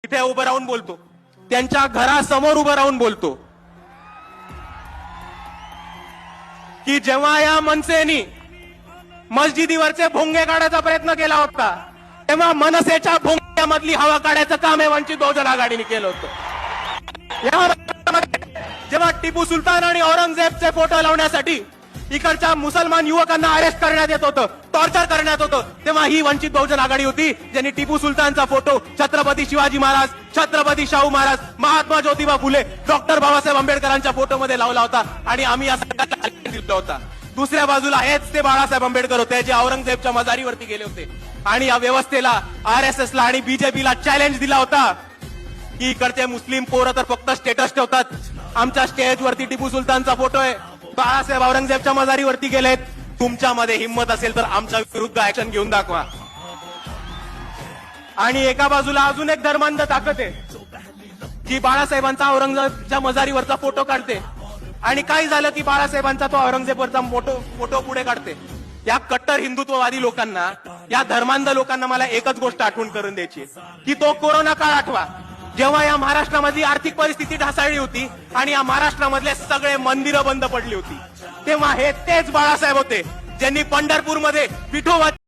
तिथे उभं राहून बोलतो, त्यांच्या घरासमोर उभं राहून बोलतो की जेव्हा या मनसेनी मस्जिदीवरचे भोंगे काढायचा प्रयत्न केला होता तेव्हा मनसेच्या भोंग्यामधली हवा काढायचं काम हे वंचित बहुजन आघाडीने केलं होतं। जेव्हा टिपू सुलतान आणि औरंगजेबचे फोटो लावण्यासाठी इकडच्या मुसलमान युवकांना अरेस्ट करण्यात येत होतं, टॉर्चर करण्यात होतं, तेव्हा ही वंचित बहुजन आघाडी होती ज्यांनी टिपू सुलतानचा फोटो छत्रपती शिवाजी महाराज, छत्रपती शाहू महाराज, महात्मा ज्योतिबा फुले, डॉक्टर बाबासाहेब आंबेडकरांच्या फोटोमध्ये लावला होता आणि आम्ही या सगळ्याला दिला होता। दुसऱ्या बाजूला हेच ते बाळासाहेब आंबेडकर होते जे औरंगजेबच्या मजारीवरती गेले होते आणि या व्यवस्थेला, RSSला आणि बीजेपीला चॅलेंज दिला होता की इकडचे मुस्लिम पोरं तर फक्त स्टेटस ठेवतात, आमच्या स्टेजवरती टिपू सुलतानचा फोटो आहे, बाळासाहेब औरंगजेबच्या मजारीवरती गेलेत, तुमच्यामध्ये हिंमत असेल तर आमच्या विरुद्ध ऍक्शन घेऊन दाखवा। आणि एका बाजूला अजून एक धर्मांध ताकद आहे की बाळासाहेबांचा औरंगजेबच्या मजारीवरचा फोटो काढते आणि काय झालं की बाळासाहेबांचा तो औरंगजेबवरचा फोटो पुढे काढते। या कट्टर हिंदुत्ववादी लोकांना, या धर्मांध लोकांना मला एकच गोष्ट आठवण करून द्यायची की तो कोरोना काळ आठवा, जेव्हा या महाराष्ट्रामधली आर्थिक परिस्थिती ढासळली होती आणि या महाराष्ट्रामधले सगळे मंदिरं बंद पडली होती, तेव्हा हे तेच बाळासाहेब होते ज्यांनी पंढरपूरमध्ये विठोबा